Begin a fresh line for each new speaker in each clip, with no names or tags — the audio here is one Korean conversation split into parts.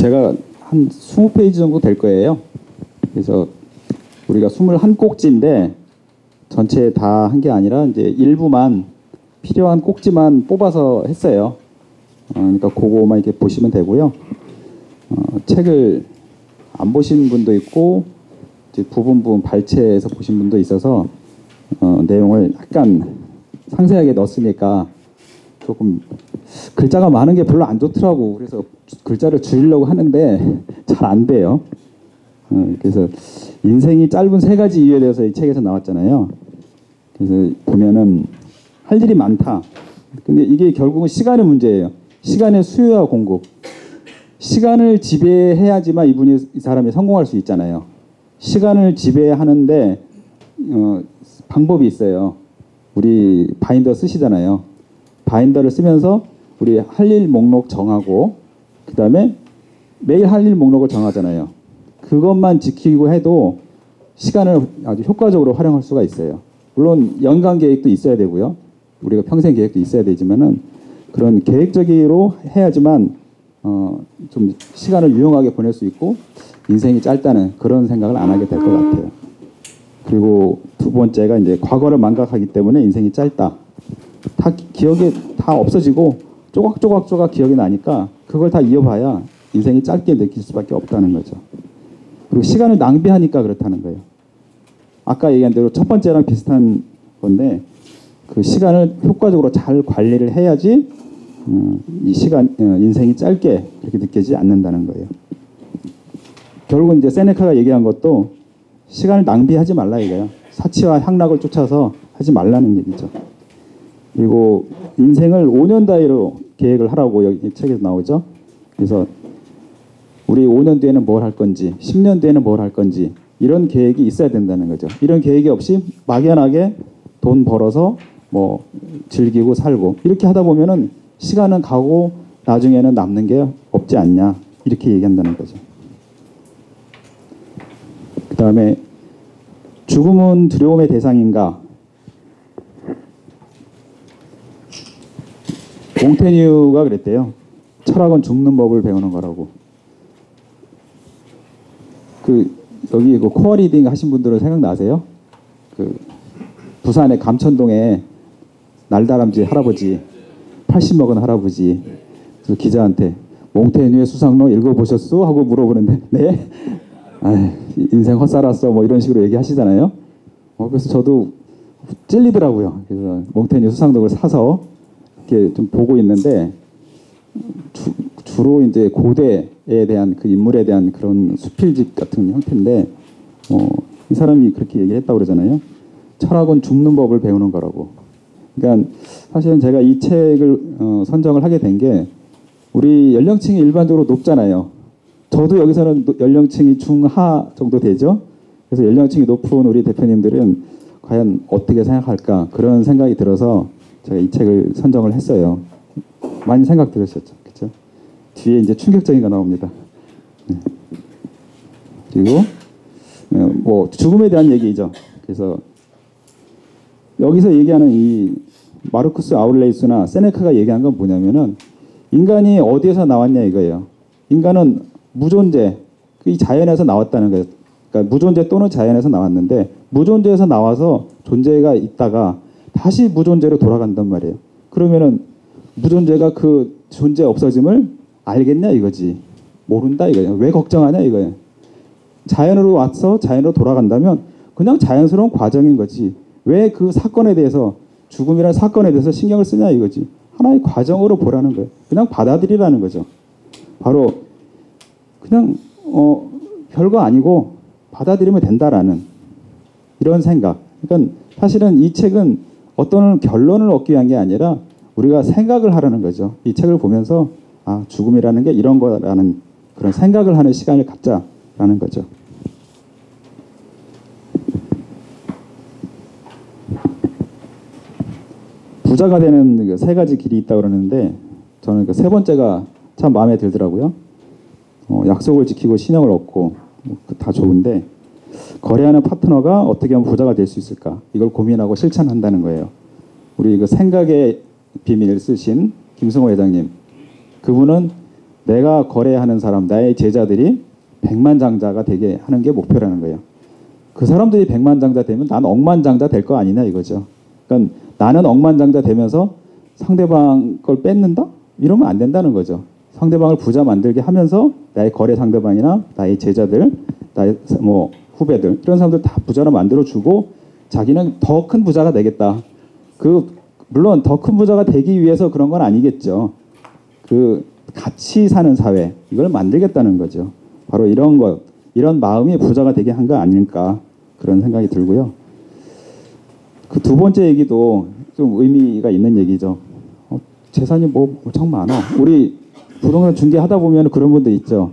제가 한 20페이지 정도 될 거예요. 그래서 우리가 21꼭지인데 전체 다 한 게 아니라 이제 일부만 필요한 꼭지만 뽑아서 했어요. 그러니까 그거만 이렇게 보시면 되고요. 책을 안 보신 분도 있고 이제 부분 발췌해서 보신 분도 있어서 내용을 약간 상세하게 넣었으니까 조금 글자가 많은 게 별로 안 좋더라고. 그래서 글자를 줄이려고 하는데 잘 안 돼요. 그래서 인생이 짧은 세 가지 이유에 대해서 이 책에서 나왔잖아요. 그래서 보면은 할 일이 많다. 근데 이게 결국은 시간의 문제예요. 시간의 수요와 공급. 시간을 지배해야지만 이 사람이 성공할 수 있잖아요. 시간을 지배하는데 방법이 있어요. 우리 바인더 쓰시잖아요. 바인더를 쓰면서 우리 할 일 목록 정하고 그 다음에 매일 할 일 목록을 정하잖아요. 그것만 지키고 해도 시간을 아주 효과적으로 활용할 수가 있어요. 물론 연간 계획도 있어야 되고요. 우리가 평생 계획도 있어야 되지만은 그런 계획적으로 해야지만 좀 시간을 유용하게 보낼 수 있고 인생이 짧다는 그런 생각을 안 하게 될 것 같아요. 그리고 두 번째가 이제 과거를 망각하기 때문에 인생이 짧다. 다 기억이 다 없어지고 조각조각 기억이 나니까 그걸 다 이어봐야 인생이 짧게 느낄 수밖에 없다는 거죠. 그리고 시간을 낭비하니까 그렇다는 거예요. 아까 얘기한 대로 첫 번째랑 비슷한 건데 그 시간을 효과적으로 잘 관리를 해야지 이 인생이 짧게 그렇게 느끼지 않는다는 거예요. 결국은 이제 세네카가 얘기한 것도 시간을 낭비하지 말라 이거예요. 사치와 향락을 쫓아서 하지 말라는 얘기죠. 그리고 인생을 5년 단위로 계획을 하라고 여기 책에서 나오죠. 그래서 우리 5년 뒤에는 뭘 할 건지 10년 뒤에는 뭘 할 건지 이런 계획이 있어야 된다는 거죠. 이런 계획이 없이 막연하게 돈 벌어서 뭐 즐기고 살고 이렇게 하다 보면은 시간은 가고 나중에는 남는 게 없지 않냐 이렇게 얘기한다는 거죠. 그 다음에 죽음은 두려움의 대상인가? 몽테뉴가 그랬대요. 철학은 죽는 법을 배우는 거라고. 여기 코어 리딩 하신 분들은 생각나세요? 부산의 감천동에 날다람쥐 할아버지 80 먹은 할아버지 그 기자한테 몽테뉴의 수상로 읽어보셨소? 하고 물어보는데 네? 아이, 인생 헛살았어 뭐 이런 식으로 얘기하시잖아요. 그래서 저도 찔리더라고요. 그래서 몽테뉴 수상록을 사서 이렇게 좀 보고 있는데 주로 이제 고대에 대한 그 인물에 대한 그런 수필집 같은 형태인데 이 사람이 그렇게 얘기했다고 그러잖아요. 철학은 죽는 법을 배우는 거라고. 그러니까 사실은 제가 이 책을 선정을 하게 된 게 우리 연령층이 일반적으로 높잖아요. 저도 여기서는 연령층이 중하 정도 되죠. 그래서 연령층이 높은 우리 대표님들은 과연 어떻게 생각할까 그런 생각이 들어서 제가 이 책을 선정을 했어요. 많이 생각 들으셨죠, 그렇죠? 뒤에 이제 충격적인 거 나옵니다. 네. 그리고 뭐 죽음에 대한 얘기죠. 그래서 여기서 얘기하는 이 마르쿠스 아울레이스나 세네카가 얘기한 건 뭐냐면은 인간이 어디에서 나왔냐 이거예요. 인간은 무존재, 이 자연에서 나왔다는 거예요. 그러니까 무존재 또는 자연에서 나왔는데 무존재에서 나와서 존재가 있다가 다시 무존재로 돌아간단 말이에요. 그러면은 무존재가 그 존재 없어짐을 알겠냐 이거지. 모른다 이거예요. 왜 걱정하냐 이거예요. 자연으로 와서 자연으로 돌아간다면 그냥 자연스러운 과정인 거지. 왜 그 사건에 대해서 죽음이라는 사건에 대해서 신경을 쓰냐 이거지. 하나의 과정으로 보라는 거예요. 그냥 받아들이라는 거죠. 바로 그냥 별거 아니고 받아들이면 된다라는 이런 생각. 그러니까 사실은 이 책은 어떤 결론을 얻기 위한 게 아니라 우리가 생각을 하라는 거죠. 이 책을 보면서 아 죽음이라는 게 이런 거라는 그런 생각을 하는 시간을 갖자라는 거죠. 부자가 되는 그 세 가지 길이 있다고 그러는데 저는 그 세 번째가 참 마음에 들더라고요. 약속을 지키고 신용을 얻고 다 좋은데 거래하는 파트너가 어떻게 하면 부자가 될 수 있을까? 이걸 고민하고 실천한다는 거예요. 우리 그 생각의 비밀을 쓰신 김승호 회장님, 그분은 내가 거래하는 사람, 나의 제자들이 백만장자가 되게 하는 게 목표라는 거예요. 그 사람들이 백만장자 되면 난 억만장자 될 거 아니냐 이거죠. 그러니까 나는 억만장자 되면서 상대방 걸 뺏는다? 이러면 안 된다는 거죠. 상대방을 부자 만들게 하면서 나의 거래 상대방이나 나의 제자들, 나의 뭐 후배들 이런 사람들 다 부자로 만들어주고 자기는 더 큰 부자가 되겠다. 물론 더 큰 부자가 되기 위해서 그런 건 아니겠죠. 같이 사는 사회 이걸 만들겠다는 거죠. 바로 이런 것, 이런 마음이 부자가 되게 한 거 아닐까 그런 생각이 들고요. 그 두 번째 얘기도 좀 의미가 있는 얘기죠. 재산이 뭐 엄청 많아. 우리 부동산 중개하다 보면 그런 분들 있죠.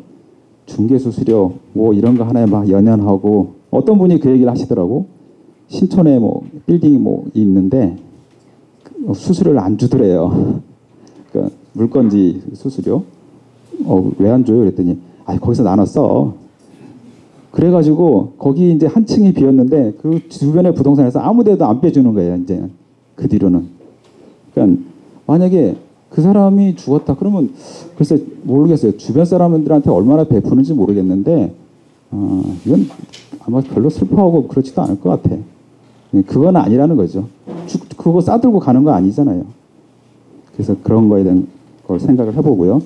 중개 수수료 뭐 이런 거 하나에 막 연연하고 어떤 분이 그 얘기를 하시더라고. 신촌에 뭐 빌딩이 뭐 있는데 수수료를 안 주더래요. 그러니까 물건지 수수료. 왜 안 줘요? 그랬더니 거기서 나눴어. 그래가지고 거기 이제 한 층이 비었는데 그 주변의 부동산에서 아무데도 안 빼주는 거예요. 이제 그 뒤로는. 그러니까 만약에 그 사람이 죽었다 그러면 글쎄 모르겠어요. 주변 사람들한테 얼마나 베푸는지 모르겠는데 이건 아마 별로 슬퍼하고 그렇지도 않을 것 같아. 그건 아니라는 거죠. 그거 싸들고 가는 거 아니잖아요. 그래서 그런 거에 대한 걸 생각을 해보고요.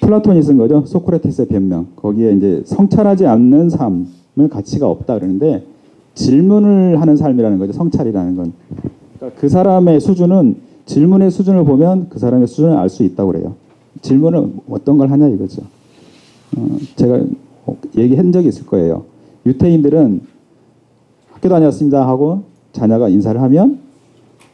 플라톤이 쓴 거죠. 소크라테스의 변명. 거기에 이제 성찰하지 않는 삶은 가치가 없다 그러는데 질문을 하는 삶이라는 거죠. 성찰이라는 건. 그러니까 그 사람의 수준은 질문의 수준을 보면 그 사람의 수준을 알 수 있다고 그래요. 질문을 어떤 걸 하냐 이거죠. 제가 얘기한 적이 있을 거예요. 유태인들은 학교 다녔습니다 하고 자녀가 인사를 하면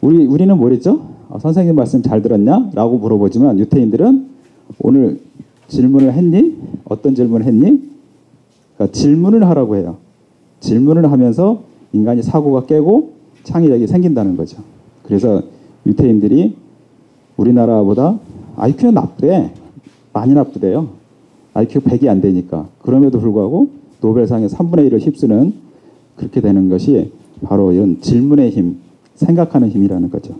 우리는 뭐랬죠? 선생님 말씀 잘 들었냐? 라고 물어보지만 유태인들은 오늘 질문을 했니? 어떤 질문을 했니? 그러니까 질문을 하라고 해요. 질문을 하면서 인간이 사고가 깨고 창의력이 생긴다는 거죠. 그래서 유태인들이 우리나라보다 IQ는 나쁘대. 많이 나쁘대요. IQ 100이 안 되니까. 그럼에도 불구하고 노벨상의 3분의 1을 휩쓰는 그렇게 되는 것이 바로 이런 질문의 힘, 생각하는 힘이라는 거죠.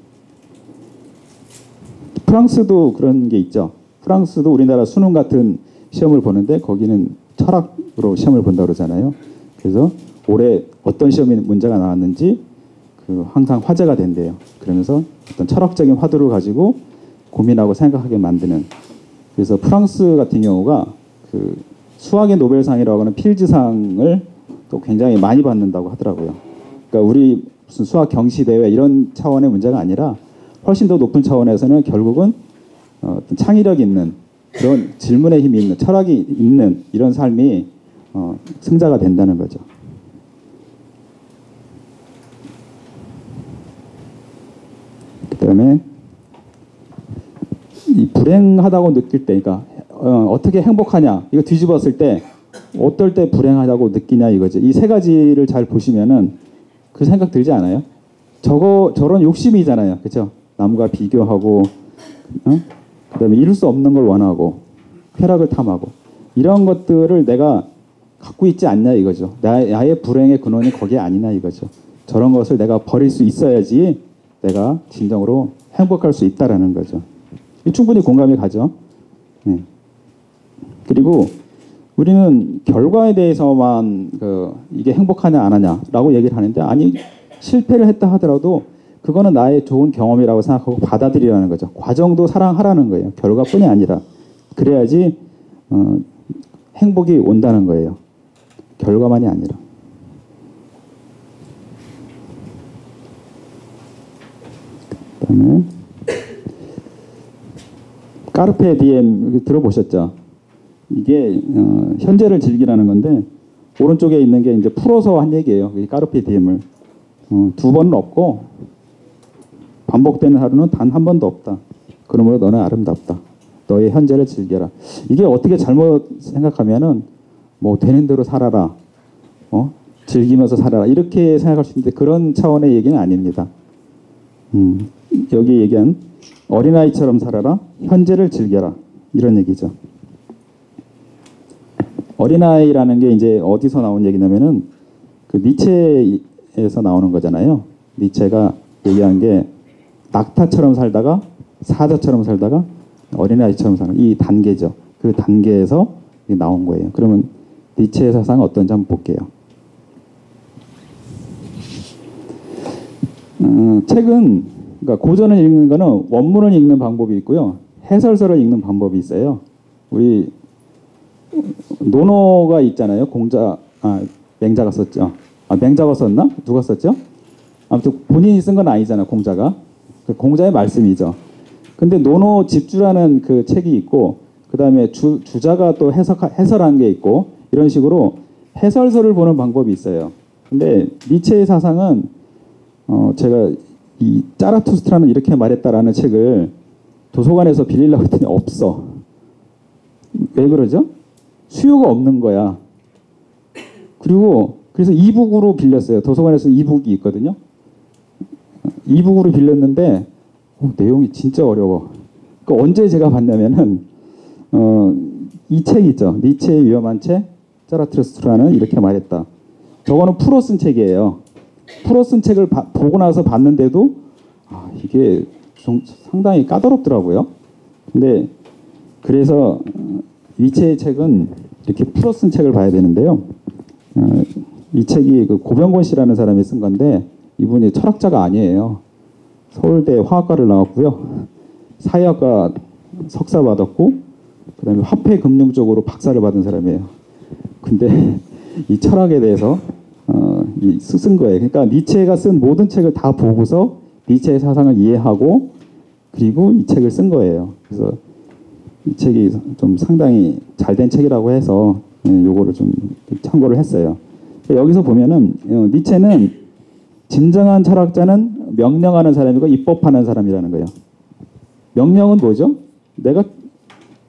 프랑스도 그런 게 있죠. 프랑스도 우리나라 수능 같은 시험을 보는데 거기는 철학으로 시험을 본다고 그러잖아요. 그래서 올해 어떤 시험이 문제가 나왔는지 항상 화제가 된대요. 그러면서 어떤 철학적인 화두를 가지고 고민하고 생각하게 만드는. 그래서 프랑스 같은 경우가 수학의 노벨상이라고 하는 필즈상을 또 굉장히 많이 받는다고 하더라고요. 그러니까 우리 무슨 수학 경시 대회 이런 차원의 문제가 아니라 훨씬 더 높은 차원에서는 결국은 어떤 창의력이 있는 그런 질문의 힘이 있는 철학이 있는 이런 삶이 승자가 된다는 거죠. 그다음에 이 불행하다고 느낄 때, 그러니까 어떻게 행복하냐 이거 뒤집었을 때 어떨 때 불행하다고 느끼냐 이거죠. 이 세 가지를 잘 보시면은 그 생각 들지 않아요? 저런 욕심이잖아요, 그렇죠? 남과 비교하고, 그다음에 이룰 수 없는 걸 원하고, 쾌락을 탐하고 이런 것들을 내가 갖고 있지 않냐 이거죠. 나의 불행의 근원이 거기에 아니냐 이거죠. 저런 것을 내가 버릴 수 있어야지 내가 진정으로 행복할 수 있다라는 거죠. 충분히 공감이 가죠. 네. 그리고 우리는 결과에 대해서만 이게 행복하냐 안 하냐라고 얘기를 하는데 아니 실패를 했다 하더라도 그거는 나의 좋은 경험이라고 생각하고 받아들이라는 거죠. 과정도 사랑하라는 거예요. 결과뿐이 아니라. 그래야지 행복이 온다는 거예요. 결과만이 아니라. 그다음에 까르페 디엠 들어보셨죠? 이게 현재를 즐기라는 건데 오른쪽에 있는 게 이제 풀어서 한 얘기예요. 이 까르페 디엠을 두 번은 없고 반복되는 하루는 단 한 번도 없다. 그러므로 너는 아름답다. 너의 현재를 즐겨라. 이게 어떻게 잘못 생각하면은 뭐 되는 대로 살아라. 즐기면서 살아라. 이렇게 생각할 수 있는데 그런 차원의 얘기는 아닙니다. 여기 얘기한 어린아이처럼 살아라. 현재를 즐겨라. 이런 얘기죠. 어린아이라는 게 이제 어디서 나온 얘기냐면은 그 니체에서 나오는 거잖아요. 니체가 얘기한 게 낙타처럼 살다가 사자처럼 살다가 어린아이처럼 사는 이 단계죠. 그 단계에서 나온 거예요. 그러면 니체의 사상은 어떤지 한번 볼게요. 책은 그러니까 고전을 읽는 거는 원문을 읽는 방법이 있고요. 해설서를 읽는 방법이 있어요. 우리 논어가 있잖아요. 맹자가 썼죠. 맹자가 썼나? 누가 썼죠? 아무튼 본인이 쓴 건 아니잖아요. 공자가. 공자의 말씀이죠. 근데 논어 집주라는 그 책이 있고 그다음에 주자가 또 해설한 게 있고 이런 식으로 해설서를 보는 방법이 있어요. 근데 니체의 사상은 제가 이 짜라투스트라는 이렇게 말했다라는 책을 도서관에서 빌리려고 했더니 없어. 왜 그러죠? 수요가 없는 거야. 그리고 그래서 이북으로 빌렸어요. 도서관에서 이북이 있거든요. 이북으로 빌렸는데 내용이 진짜 어려워. 그러니까 언제 제가 봤냐면은 이 책 있죠. 니체의 위험한 책, 짜라투스트라는 이렇게 말했다. 저거는 프로 쓴 책이에요. 프로 쓴 책을 보고 나서 봤는데도 이게 좀 상당히 까다롭더라고요. 근데 그래서 니체의 책은 이렇게 프로 쓴 책을 봐야 되는데요. 이 책이 그 고병권 씨라는 사람이 쓴 건데 이분이 철학자가 아니에요. 서울대 화학과를 나왔고요. 사회학과 석사 받았고 그다음에 화폐 금융 쪽으로 박사를 받은 사람이에요. 근데 이 철학에 대해서 쓴 거예요. 그러니까 니체가 쓴 모든 책을 다 보고서 니체의 사상을 이해하고 그리고 이 책을 쓴 거예요. 그래서 이 책이 좀 상당히 잘된 책이라고 해서 요거를 좀 참고를 했어요. 여기서 보면은 니체는 진정한 철학자는 명령하는 사람이고 입법하는 사람이라는 거예요. 명령은 뭐죠? 내가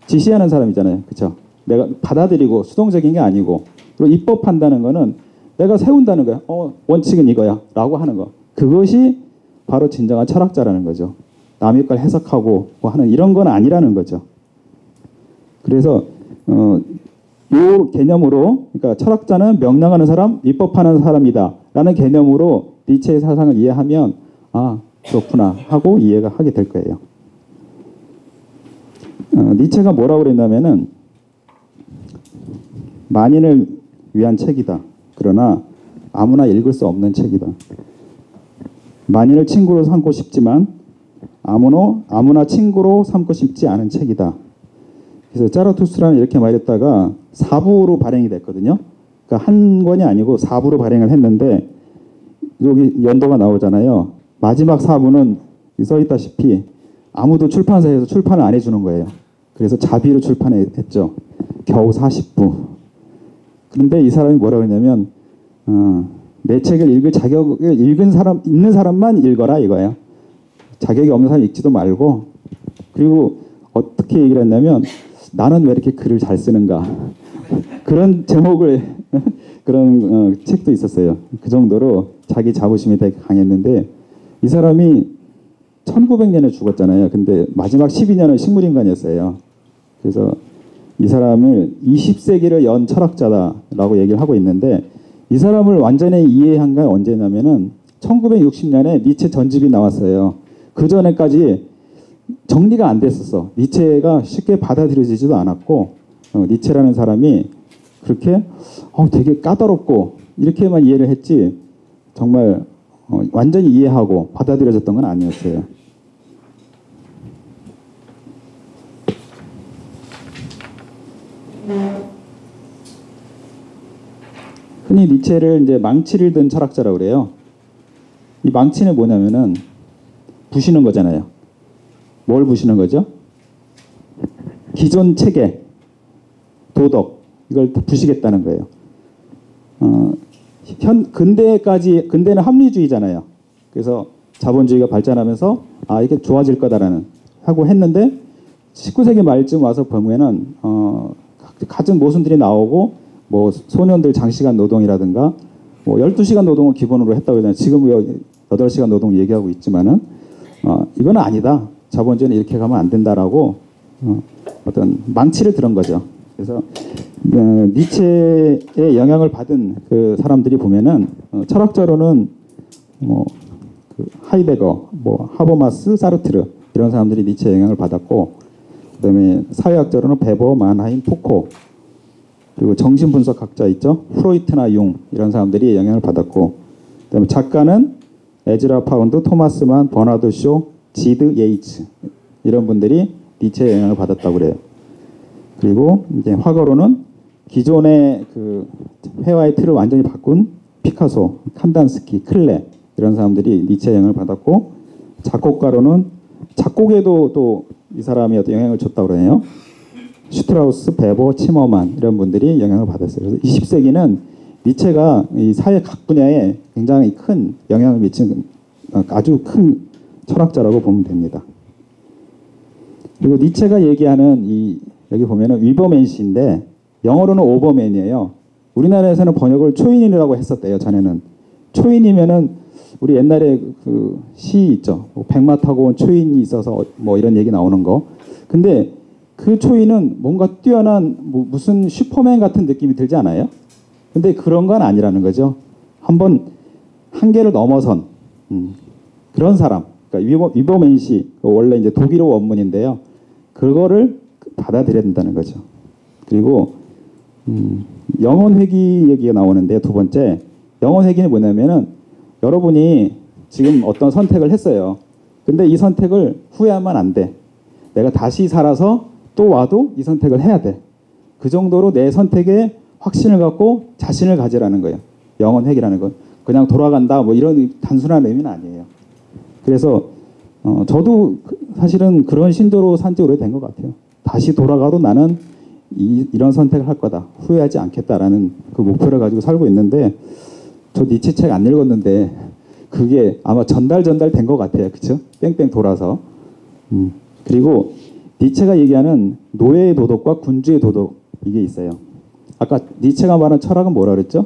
지시하는 사람이잖아요. 그렇죠? 내가 받아들이고 수동적인 게 아니고 그리고 입법한다는 거는 내가 세운다는 거야. 원칙은 이거야 라고 하는 거. 그것이 바로 진정한 철학자라는 거죠. 남의 걸 해석하고 뭐 하는 이런 건 아니라는 거죠. 그래서 이 개념으로 그러니까 철학자는 명령하는 사람, 입법하는 사람이다 라는 개념으로 니체의 사상을 이해하면 그렇구나 하고 이해가 하게 될 거예요. 니체가 뭐라고 그랬냐면은 만인을 위한 책이다. 그러나 아무나 읽을 수 없는 책이다. 만인을 친구로 삼고 싶지만 아무나 친구로 삼고 싶지 않은 책이다. 그래서 짜라투스트라는 이렇게 말했다가 4부로 발행이 됐거든요. 그러니까 한 권이 아니고 4부로 발행을 했는데 여기 연도가 나오잖아요. 마지막 4부는 써있다시피 아무도 출판사에서 출판을 안 해주는 거예요. 그래서 자비로 출판했죠. 겨우 40부. 그런데 이 사람이 뭐라고 했냐면 내 책을 읽을 자격을 있는 사람만 읽어라 이거예요. 자격이 없는 사람 읽지도 말고 그리고 어떻게 얘기를 했냐면 나는 왜 이렇게 글을 잘 쓰는가 그런 제목을 그런 책도 있었어요. 그 정도로 자기 자부심이 되게 강했는데 이 사람이 1900년에 죽었잖아요. 근데 마지막 12년은 식물인간이었어요. 그래서 이 사람을 20세기를 연 철학자다라고 얘기를 하고 있는데 이 사람을 완전히 이해한 건 언제냐면은 1960년에 니체 전집이 나왔어요. 그 전에까지 정리가 안 됐었어. 니체가 쉽게 받아들여지지도 않았고 니체라는 사람이 그렇게 되게 까다롭고 이렇게만 이해를 했지 정말 완전히 이해하고 받아들여졌던 건 아니었어요. 흔히 니체를 이제 망치를 든 철학자라고 그래요. 이 망치는 뭐냐면은 부시는 거잖아요. 뭘 부시는 거죠? 기존 체계, 도덕 이걸 부시겠다는 거예요. 근대는 합리주의잖아요. 그래서 자본주의가 발전하면서 이게 좋아질 거다라는 하고 했는데 19세기 말쯤 와서 보면은 갖은 모순들이 나오고 뭐 소년들 장시간 노동이라든가 뭐 12시간 노동을 기본으로 했다고 하잖아요. 지금 8시간 노동 얘기하고 있지만은 이건 아니다. 자본주의는 이렇게 가면 안 된다라고 어떤 망치를 들은 거죠. 그래서 니체의 영향을 받은 그 사람들이 보면은 철학자로는 뭐 그 하이데거, 뭐 하버마스, 사르트르 이런 사람들이 니체의 영향을 받았고, 그다음에 사회학자로는 베버, 만하임, 푸코, 그리고 정신분석학자 있죠, 프로이트나 융, 이런 사람들이 영향을 받았고, 그다음에 작가는 에즈라 파운드, 토마스 만, 버나드 쇼, 지드 예이츠, 이런 분들이 니체의 영향을 받았다고 그래요. 그리고 이제 화가로는 기존의 그 회화의 틀을 완전히 바꾼 피카소, 칸단스키, 클레, 이런 사람들이 니체의 영향을 받았고, 작곡가로는 작곡에도 또 이 사람이 어떤 영향을 줬다고 그러네요. 슈트라우스, 베버, 치머만, 이런 분들이 영향을 받았어요. 그래서 20세기는 니체가 이 사회 각 분야에 굉장히 큰 영향을 미친 아주 큰 철학자라고 보면 됩니다. 그리고 니체가 얘기하는 이 여기 보면은 위버맨시인데 영어로는 오버맨이에요. 우리나라에서는 번역을 초인이라고 했었대요. 전에는 초인이면은 우리 옛날에 그 시 있죠. 백마 타고 온 초인이 있어서 뭐 이런 얘기 나오는 거. 근데 그 초인은 뭔가 뛰어난 무슨 슈퍼맨 같은 느낌이 들지 않아요? 근데 그런 건 아니라는 거죠. 한번 한계를 넘어선 그런 사람. 그러니까 위버맨시, 원래 이제 독일어 원문인데요. 그거를 받아들여야 된다는 거죠. 그리고 영혼회귀 얘기가 나오는데, 두 번째 영혼회귀는 뭐냐면은 여러분이 지금 어떤 선택을 했어요. 근데 이 선택을 후회하면 안 돼. 내가 다시 살아서 또 와도 이 선택을 해야 돼. 그 정도로 내 선택에 확신을 갖고 자신을 가지라는 거예요. 영혼회귀라는 건 그냥 돌아간다 뭐 이런 단순한 의미는 아니에요. 그래서 저도 사실은 그런 신조로 산지 오래된 것 같아요. 다시 돌아가도 나는 이런 선택을 할 거다. 후회하지 않겠다라는 그 목표를 가지고 살고 있는데, 저 니체 책 안 읽었는데 그게 아마 전달된 것 같아요. 그렇죠? 뺑뺑 돌아서. 그리고 니체가 얘기하는 노예의 도덕과 군주의 도덕, 이게 있어요. 아까 니체가 말한 철학은 뭐라 그랬죠?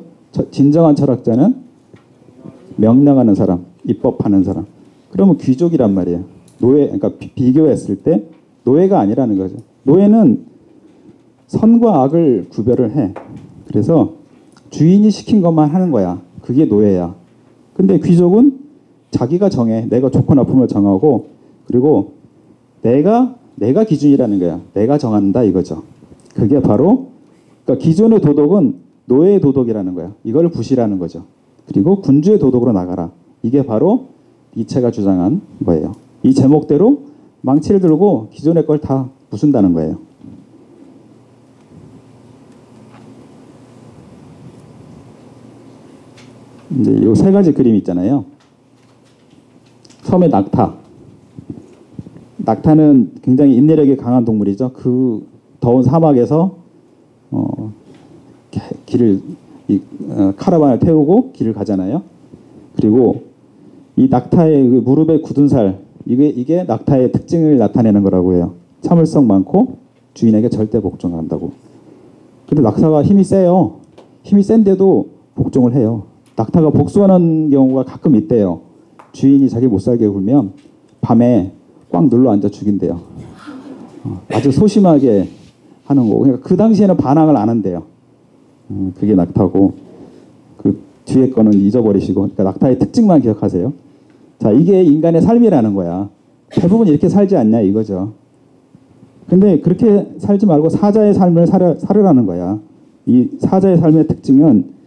진정한 철학자는 명령하는 사람, 입법하는 사람. 그러면 귀족이란 말이에요. 노예, 그러니까 비교했을 때 노예가 아니라는 거죠. 노예는 선과 악을 구별을 해. 그래서 주인이 시킨 것만 하는 거야. 그게 노예야. 근데 귀족은 자기가 정해. 내가 좋고 나쁨을 정하고, 그리고 내가 기준이라는 거야. 내가 정한다 이거죠. 그게 바로, 그러니까 기존의 도덕은 노예의 도덕이라는 거야. 이걸 부시라는 거죠. 그리고 군주의 도덕으로 나가라. 이게 바로 니체가 주장한 거예요. 이 제목대로 망치를 들고 기존의 걸 다 부순다는 거예요. 이제 이 세 가지 그림 있잖아요. 처음에 낙타. 낙타는 굉장히 인내력이 강한 동물이죠. 그 더운 사막에서 카라반을 태우고 길을 가잖아요. 그리고 이 낙타의 그 무릎에 굳은 살, 이게 낙타의 특징을 나타내는 거라고 해요. 참을성 많고 주인에게 절대 복종한다고. 근데 낙타가 힘이 세요. 힘이 센데도 복종을 해요. 낙타가 복수하는 경우가 가끔 있대요. 주인이 자기 못 살게 굴면 밤에 꽉 눌러 앉아 죽인대요. 아주 소심하게 하는 거고. 그러니까 그 당시에는 반항을 안 한대요. 그게 낙타고, 그 뒤에 거는 잊어버리시고, 그러니까 낙타의 특징만 기억하세요. 자, 이게 인간의 삶이라는 거야. 대부분 이렇게 살지 않냐 이거죠. 근데 그렇게 살지 말고 사자의 삶을 살으라는 거야. 이 사자의 삶의 특징은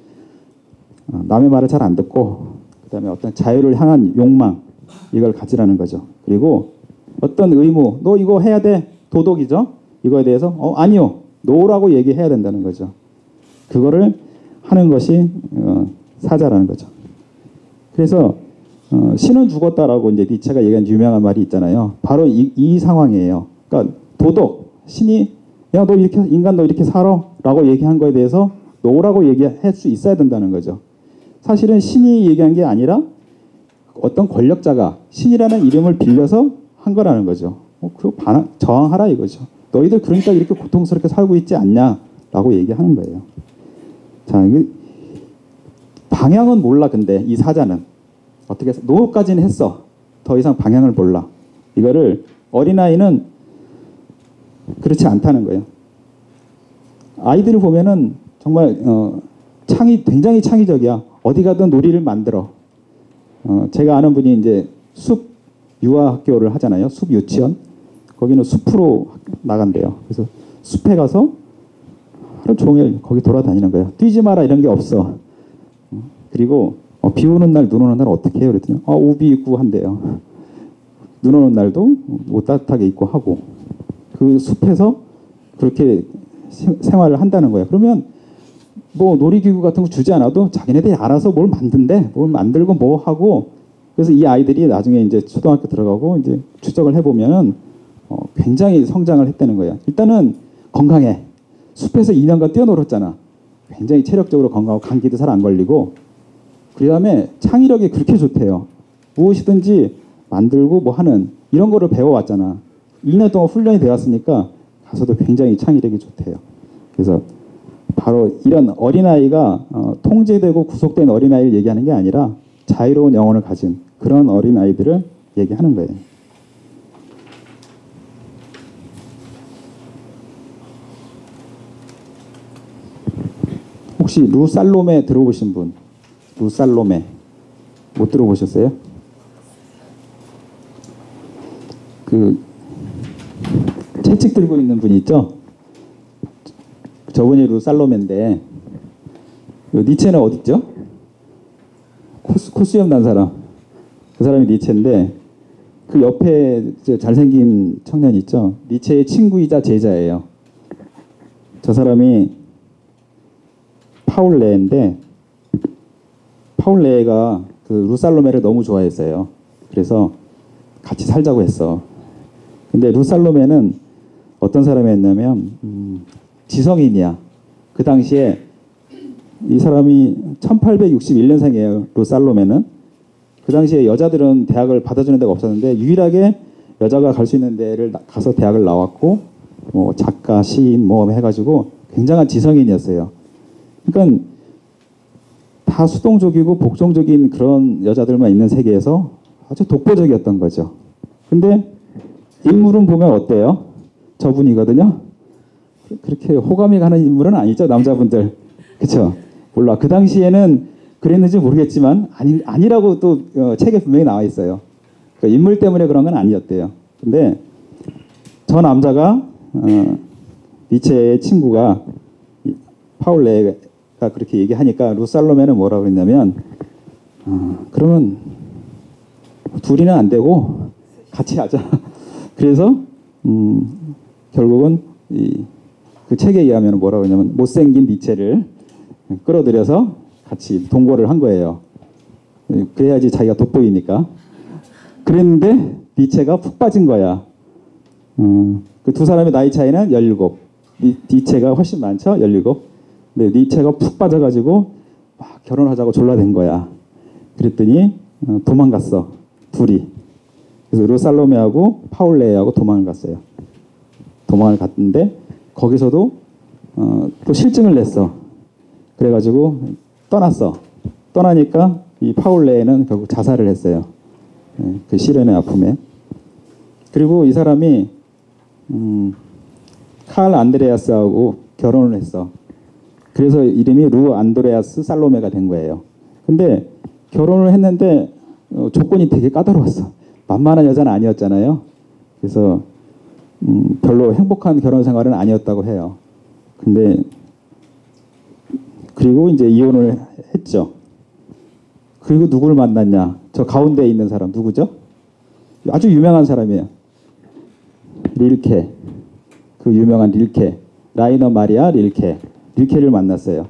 남의 말을 잘 안 듣고, 그다음에 어떤 자유를 향한 욕망, 이걸 가지라는 거죠. 그리고 어떤 의무, 너 이거 해야 돼, 도덕이죠. 이거에 대해서 아니요, 노라고 얘기해야 된다는 거죠. 그거를 하는 것이 사자라는 거죠. 그래서 신은 죽었다라고 이제 니체가 얘기한 유명한 말이 있잖아요. 바로 이 상황이에요. 그러니까 도덕, 신이 야, 너 이렇게 인간 너 이렇게 살아라고 얘기한 거에 대해서 노라고 얘기할 수 있어야 된다는 거죠. 사실은 신이 얘기한 게 아니라 어떤 권력자가 신이라는 이름을 빌려서 한 거라는 거죠. 그 저항하라 이거죠. 너희들 그러니까 이렇게 고통스럽게 살고 있지 않냐라고 얘기하는 거예요. 자, 방향은 몰라. 근데 이 사자는 어떻게 해서 노까지는 했어. 더 이상 방향을 몰라. 이거를 어린아이는 그렇지 않다는 거예요. 아이들을 보면은 정말 굉장히 창의적이야. 어디 가든 놀이를 만들어. 제가 아는 분이 이제 숲 유아학교를 하잖아요. 숲 유치원. 거기는 숲으로 나간대요. 그래서 숲에 가서 하루 종일 거기 돌아다니는 거예요. 뛰지 마라 이런 게 없어. 그리고 비 오는 날, 눈 오는 날 어떻게 해요? 그랬더니 우비 입고 한대요. 눈 오는 날도 옷 따뜻하게 입고 하고 그 숲에서 그렇게 생활을 한다는 거예요. 그러면 뭐 놀이기구 같은 거 주지 않아도 자기네들이 알아서 뭘 만든대. 뭘 만들고 뭐 하고 그래서 이 아이들이 나중에 이제 초등학교 들어가고 이제 추적을 해보면은 굉장히 성장을 했다는 거예요. 일단은 건강해. 숲에서 2년간 뛰어놀았잖아. 굉장히 체력적으로 건강하고 감기도 잘 안 걸리고 그 다음에 창의력이 그렇게 좋대요. 무엇이든지 만들고 뭐 하는 이런 거를 배워왔잖아. 2년 동안 훈련이 되었으니까 가서도 굉장히 창의력이 좋대요. 그래서 바로 이런 어린아이가 통제되고 구속된 어린아이를 얘기하는 게 아니라 자유로운 영혼을 가진 그런 어린아이들을 얘기하는 거예요. 혹시 루살로메 들어보신 분? 루살로메 못 들어보셨어요? 그 채찍 들고 있는 분 있죠? 저분이 루살로메인데 니체는 어디 있죠? 코수염 난 사람. 그 사람이 니체인데 그 옆에 잘생긴 청년 있죠? 니체의 친구이자 제자예요. 저 사람이 파울레인데 파울레가 그 루살로메를 너무 좋아했어요. 그래서 같이 살자고 했어. 근데 루살로메는 어떤 사람이었냐면 지성인이야. 그 당시에 이 사람이 1861년생이에요. 루살로메는. 그 당시에 여자들은 대학을 받아주는 데가 없었는데 유일하게 여자가 갈 수 있는 데를 가서 대학을 나왔고 뭐 작가, 시인 뭐 해가지고 굉장한 지성인이었어요. 그러니까 다 수동적이고 복종적인 그런 여자들만 있는 세계에서 아주 독보적이었던 거죠. 근데 인물은 보면 어때요? 저분이거든요. 그렇게 호감이 가는 인물은 아니죠, 남자분들. 그렇죠? 몰라. 그 당시에는 그랬는지 모르겠지만 아니라고 또 책에 분명히 나와 있어요. 그러니까 인물 때문에 그런 건 아니었대요. 근데 저 남자가 니체의 친구가 파울레가 그렇게 얘기하니까 루살로메는 뭐라고 했냐면 그러면 둘이는 안 되고 같이 하자. 그래서 결국은 그 책에 의하면 뭐라고 하냐면 못생긴 니체를 끌어들여서 같이 동거를 한 거예요. 그래야지 자기가 돋보이니까. 그랬는데 니체가 푹 빠진 거야. 그 두 사람의 나이 차이는 17. 니체가 훨씬 많죠? 17. 근데 니체가 푹 빠져가지고 막 결혼하자고 졸라댄 거야. 그랬더니 도망갔어. 둘이. 그래서 루살로메하고 파울레하고 도망을 갔어요. 도망을 갔는데 거기서도 또 실증을 냈어. 그래가지고 떠났어. 떠나니까 이 파울레는 결국 자살을 했어요. 그 시련의 아픔에. 그리고 이 사람이 칼 안드레아스하고 결혼을 했어. 그래서 이름이 루 안드레아스 살로메가 된 거예요. 근데 결혼을 했는데 조건이 되게 까다로웠어. 만만한 여자는 아니었잖아요. 그래서 별로 행복한 결혼 생활은 아니었다고 해요. 근데 그리고 이제 이혼을 했죠. 그리고 누구를 만났냐? 저 가운데에 있는 사람 누구죠? 아주 유명한 사람이에요. 릴케. 그 유명한 릴케. 라이너 마리아 릴케. 릴케를 만났어요.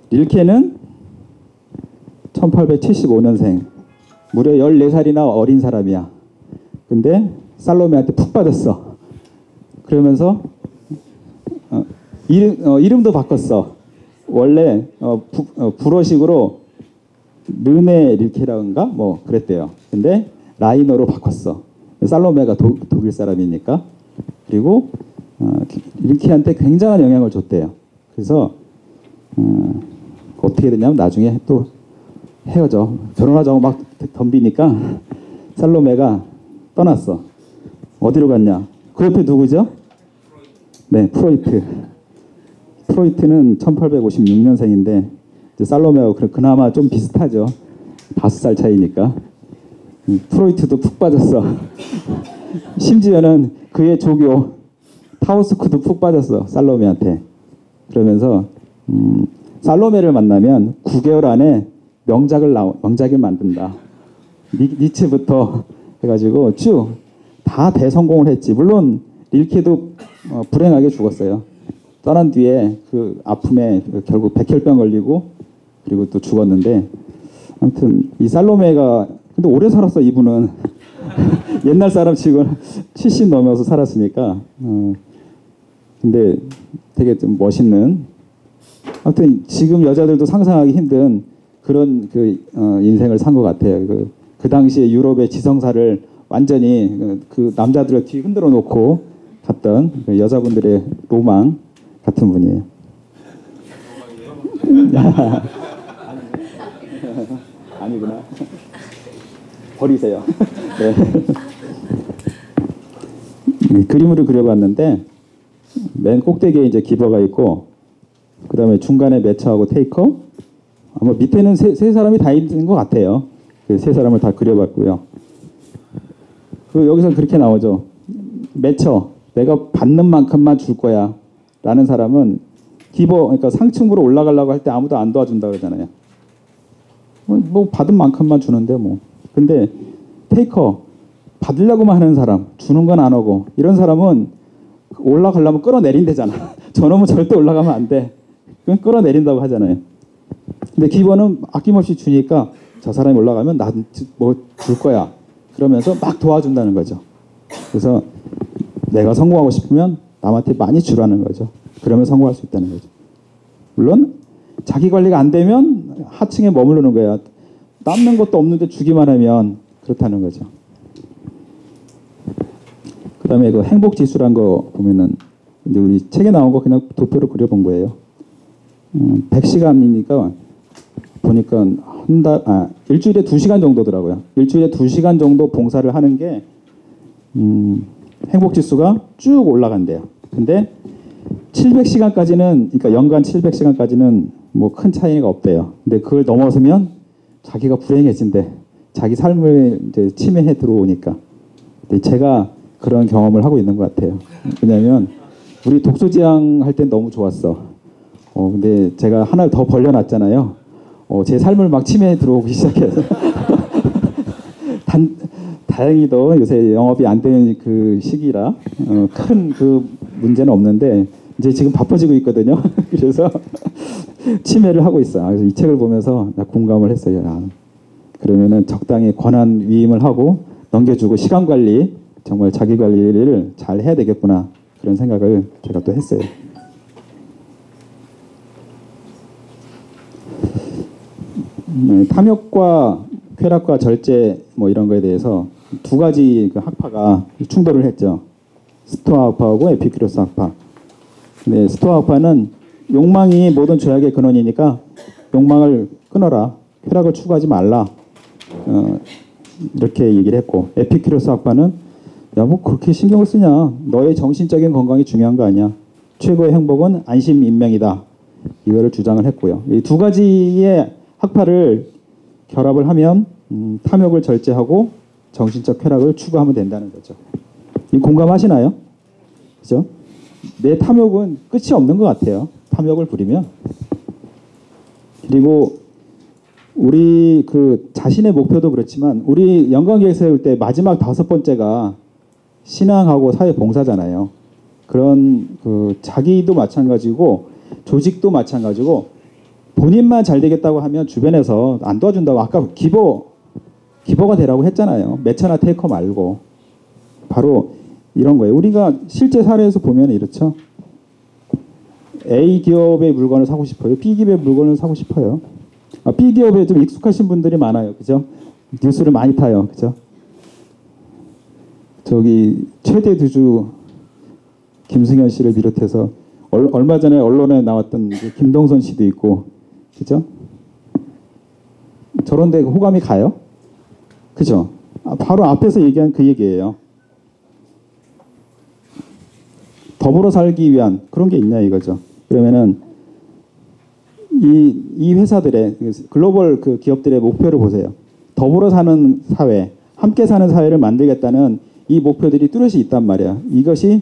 릴케는 1875년생. 무려 14살이나 어린 사람이야. 근데 살로메한테 푹 빠졌어. 그러면서 이름도 바꿨어. 원래 불어식으로 르네 릴케라는가 뭐 그랬대요. 근데 라이너로 바꿨어. 살로메가 독일 사람이니까. 그리고 릴케한테 굉장한 영향을 줬대요. 그래서 어떻게 됐냐면 나중에 또 헤어져. 결혼하자고 막 덤비니까 살로메가 떠났어. 어디로 갔냐? 그 옆에 누구죠? 네, 프로이트. 프로이트는 1856년생인데 살로메하고 그나마 좀 비슷하죠. 5살 차이니까. 프로이트도 푹 빠졌어. 심지어는 그의 조교 타오스크도 푹 빠졌어. 살로메한테. 그러면서 살로메를 만나면 9개월 안에 명작을 만든다. 니체부터 해가지고 쭉 다 대성공을 했지. 물론 릴케도 불행하게 죽었어요. 떠난 뒤에 그 아픔에 결국 백혈병 걸리고 그리고 또 죽었는데, 아무튼 이 살로메가 근데 오래 살았어. 이분은 옛날 사람 치고 70 넘어서 살았으니까. 근데 되게 좀 멋있는, 아무튼 지금 여자들도 상상하기 힘든 그런 인생을 산 것 같아요. 그 당시에 유럽의 지성사를 완전히 그 남자들을 뒤 흔들어 놓고 갔던 그 여자분들의 로망 같은 분이에요. 아니구나. 버리세요. 네. 그림으로 그려봤는데 맨 꼭대기에 이제 기버가 있고, 그 다음에 중간에 매처하고 테이커, 아마 밑에는 세 사람이 다 있는 것 같아요. 그 세 사람을 다 그려봤고요. 여기서 그렇게 나오죠. 매처, 내가 받는 만큼만 줄 거야 라는 사람은 기버, 그러니까 상층으로 올라가려고 할 때 아무도 안 도와준다 그러잖아요. 뭐 받은 만큼만 주는데 뭐. 근데 테이커, 받으려고만 하는 사람, 주는 건 안 하고, 이런 사람은 올라가려면 끌어내린대잖아. 저놈은 절대 올라가면 안 돼. 그건 끌어내린다고 하잖아요. 근데 기버는 아낌없이 주니까 저 사람이 올라가면 나 뭐 줄 거야 그러면서 막 도와준다는 거죠. 그래서 내가 성공하고 싶으면 남한테 많이 주라는 거죠. 그러면 성공할 수 있다는 거죠. 물론 자기 관리가 안 되면 하층에 머무르는 거야. 남는 것도 없는데 주기만 하면 그렇다는 거죠. 그 다음에 그 행복지수란 거 보면은 이제 우리 책에 나온 거 그냥 도표로 그려본 거예요. 100시간이니까 보니까 일주일에 2시간 정도더라고요. 일주일에 2시간 정도 봉사를 하는 게 행복지수가 쭉 올라간대요. 근데 700시간까지는, 그러니까 연간 700시간까지는 뭐 큰 차이가 없대요. 근데 그걸 넘어서면 자기가 불행해진대. 자기 삶을 이제 침해해 들어오니까. 근데 제가 그런 경험을 하고 있는 것 같아요. 왜냐하면 우리 독소지향 할 땐 너무 좋았어. 근데 제가 하나 더 벌려놨잖아요. 제 삶을 막 침해해 들어오기 시작해서 다행히도 요새 영업이 안 되는 그 시기라 큰 그 문제는 없는데 이제 지금 바빠지고 있거든요. 그래서 침해를 하고 있어. 그래서 이 책을 보면서 나 공감을 했어요. 그러면은 적당히 권한 위임을 하고 넘겨주고 시간 관리, 정말 자기 관리를 잘 해야 되겠구나, 그런 생각을 제가 또 했어요. 탐욕과 쾌락과 절제 뭐 이런 거에 대해서 두 가지 그 학파가 충돌을 했죠. 스토아 학파하고 에피큐로스 학파. 근데 스토아 학파는 욕망이 모든 죄악의 근원이니까 욕망을 끊어라, 쾌락을 추구하지 말라, 이렇게 얘기를 했고, 에피큐로스 학파는 야, 뭐 그렇게 신경을 쓰냐, 너의 정신적인 건강이 중요한 거 아니야, 최고의 행복은 안심인명이다, 이거를 주장을 했고요. 이 두 가지의 학파를 결합을 하면 탐욕을 절제하고 정신적 쾌락을 추구하면 된다는 거죠. 이 공감하시나요? 그죠? 내 탐욕은 끝이 없는 것 같아요. 탐욕을 부리면. 그리고 우리 그 자신의 목표도 그렇지만 우리 연관계획 세울 때 마지막 5번째가 신앙하고 사회봉사잖아요. 그런 그 자기도 마찬가지고 조직도 마찬가지고 본인만 잘 되겠다고 하면 주변에서 안 도와준다고, 아까 기버가 되라고 했잖아요. 매처나 테이커 말고. 바로 이런 거예요. 우리가 실제 사례에서 보면 이렇죠. A 기업의 물건을 사고 싶어요. B 기업의 물건을 사고 싶어요. B 기업에 좀 익숙하신 분들이 많아요. 그죠? 뉴스를 많이 타요. 그죠? 저기 최대 두주 김승현 씨를 비롯해서 얼마 전에 언론에 나왔던 김동선 씨도 있고, 그죠? 저런 데 호감이 가요? 그죠? 바로 앞에서 얘기한 그 얘기예요. 더불어 살기 위한 그런 게 있냐 이거죠. 그러면은 이 회사들의 글로벌 그 기업들의 목표를 보세요. 더불어 사는 사회, 함께 사는 사회를 만들겠다는 이 목표들이 뚜렷이 있단 말이야. 이것이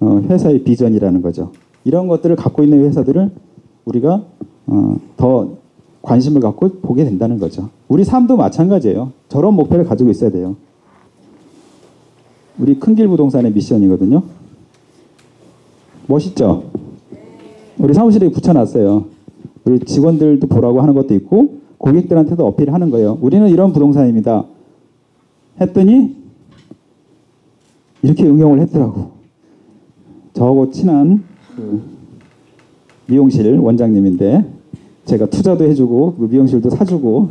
회사의 비전이라는 거죠. 이런 것들을 갖고 있는 회사들을 우리가 더 관심을 갖고 보게 된다는 거죠. 우리 삶도 마찬가지예요. 저런 목표를 가지고 있어야 돼요. 우리 큰길 부동산의 미션이거든요. 멋있죠? 우리 사무실에 붙여놨어요. 우리 직원들도 보라고 하는 것도 있고 고객들한테도 어필하는 거예요. 우리는 이런 부동산입니다. 했더니 이렇게 응용을 했더라고. 저하고 친한 그 미용실 원장님인데 제가 투자도 해주고 그 미용실도 사주고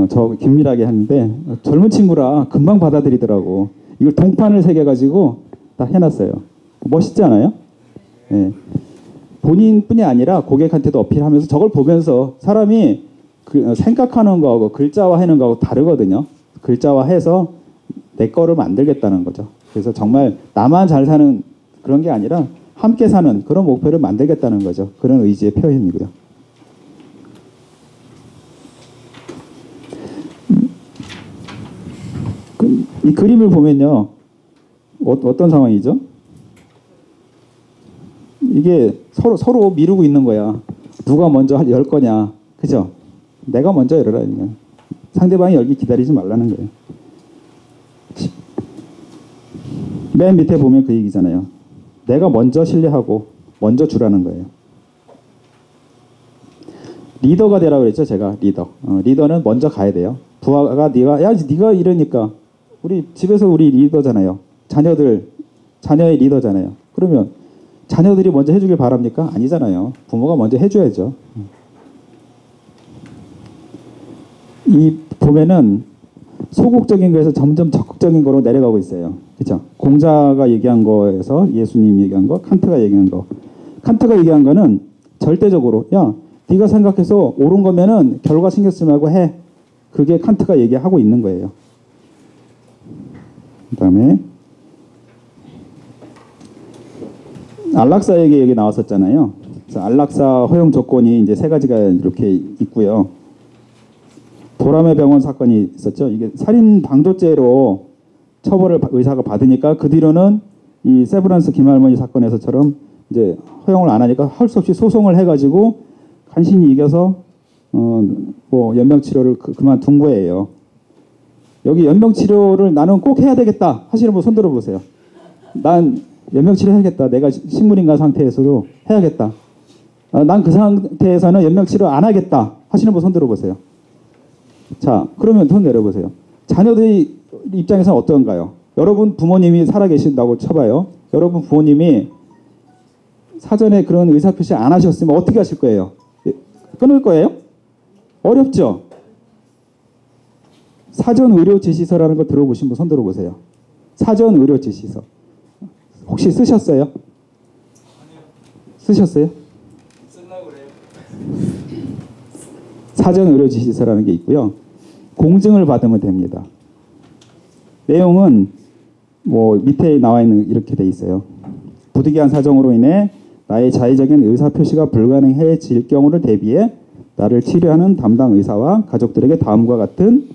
저 긴밀하게 하는데 젊은 친구라 금방 받아들이더라고. 이걸 동판을 새겨가지고 다 해놨어요. 멋있지 않아요? 네. 본인뿐이 아니라 고객한테도 어필하면서 저걸 보면서 사람이 생각하는 거하고 글자화하는 거하고 다르거든요. 글자화해서 내 거를 만들겠다는 거죠. 그래서 정말 나만 잘 사는 그런 게 아니라 함께 사는 그런 목표를 만들겠다는 거죠. 그런 의지의 표현이고요. 이 그림을 보면요. 어떤 상황이죠? 이게 서로 미루고 있는 거야. 누가 먼저 열 거냐. 그죠? 내가 먼저 열어라. 상대방이 열기 기다리지 말라는 거예요. 맨 밑에 보면 그 얘기잖아요. 내가 먼저 신뢰하고 먼저 주라는 거예요. 리더가 되라고 그랬죠. 제가 리더. 리더는 먼저 가야 돼요. 부하가 네가 이러니까 우리 집에서 우리 리더잖아요. 자녀의 리더잖아요. 그러면 자녀들이 먼저 해주길 바랍니까? 아니잖아요. 부모가 먼저 해줘야죠. 이 보면은 소극적인 거에서 점점 적극적인 거로 내려가고 있어요. 그렇죠? 공자가 얘기한 거에서 예수님 얘기한 거, 칸트가 얘기한 거. 칸트가 얘기한 거는 절대적으로 야, 네가 생각해서 옳은 거면은 결과 신경 쓰지 말고 해. 그게 칸트가 얘기하고 있는 거예요. 그다음에 안락사에게 얘기 나왔었잖아요. 그래서 안락사 허용 조건이 이제 3가지가 이렇게 있고요. 도람의 병원 사건이 있었죠. 이게 살인 방조죄로 처벌을 의사가 받으니까 그 뒤로는 이 세브란스 김할머니 사건에서처럼 이제 허용을 안 하니까 할 수 없이 소송을 해가지고 간신히 이겨서 뭐 연명 치료를 그만둔 거예요. 여기 연명 치료를 나는 꼭 해야 되겠다 하시는 분 손 들어 보세요. 난 연명 치료 해야겠다. 내가 식물인간 상태에서도 해야겠다. 난 그 상태에서는 연명 치료 안 하겠다 하시는 분 손 들어 보세요. 자, 그러면 손 내려보세요. 자녀들의 입장에서는 어떤가요? 여러분 부모님이 살아계신다고 쳐봐요. 여러분 부모님이 사전에 그런 의사표시 안 하셨으면 어떻게 하실 거예요? 끊을 거예요? 어렵죠? 사전 의료 지시서라는 거 들어보신 분 손 들어보세요. 사전 의료 지시서. 혹시 쓰셨어요? 쓰셨어요?
쓰려고 그래요.
사전 의료 지시서라는 게 있고요. 공증을 받으면 됩니다. 내용은 뭐 밑에 나와 있는 이렇게 돼 있어요. 부득이한 사정으로 인해 나의 자의적인 의사표시가 불가능해질 경우를 대비해 나를 치료하는 담당 의사와 가족들에게 다음과 같은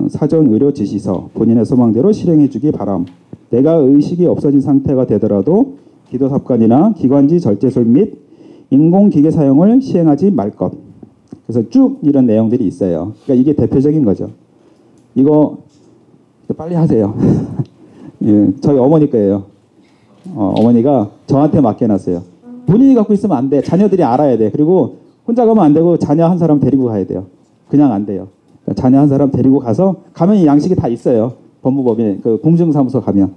사전 의료 지시서 본인의 소망대로 실행해 주기 바람. 내가 의식이 없어진 상태가 되더라도 기도삽관이나 기관지 절제술 및 인공기계 사용을 시행하지 말 것. 그래서 쭉 이런 내용들이 있어요. 그러니까 이게 대표적인 거죠. 이거 빨리 하세요. 예, 저희 어머니 거예요. 어머니가 저한테 맡겨놨어요. 본인이 갖고 있으면 안 돼. 자녀들이 알아야 돼. 그리고 혼자 가면 안 되고 자녀 한 사람 데리고 가야 돼요. 그냥 안 돼요. 그러니까 자녀 한 사람 데리고 가서 가면 이 양식이 다 있어요. 법무법인에 그 공증사무소 가면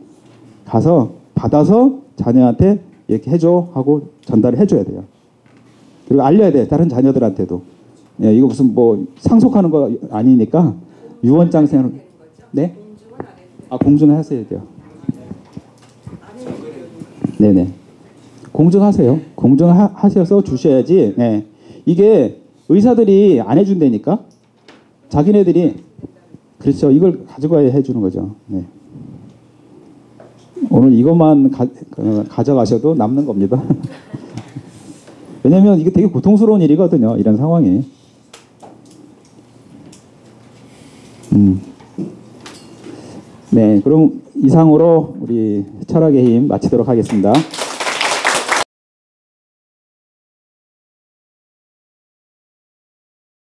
가서 받아서 자녀한테 이렇게 해줘 하고 전달을 해줘야 돼요. 그리고 알려야 돼. 다른 자녀들한테도. 예, 이거 무슨 뭐 상속하는 거 아니니까 유언장 생활. 네? 공증을 하셔야 돼요. 네네. 공증하세요. 공증하셔서 주셔야지. 네. 이게 의사들이 안 해준다니까. 자기네들이 그렇죠. 이걸 가지고 와야 해주는 거죠. 네. 오늘 이것만 가져가셔도 남는 겁니다. 왜냐면 이게 되게 고통스러운 일이거든요. 이런 상황이. 네, 그럼 이상으로 우리 철학의 힘 마치도록 하겠습니다.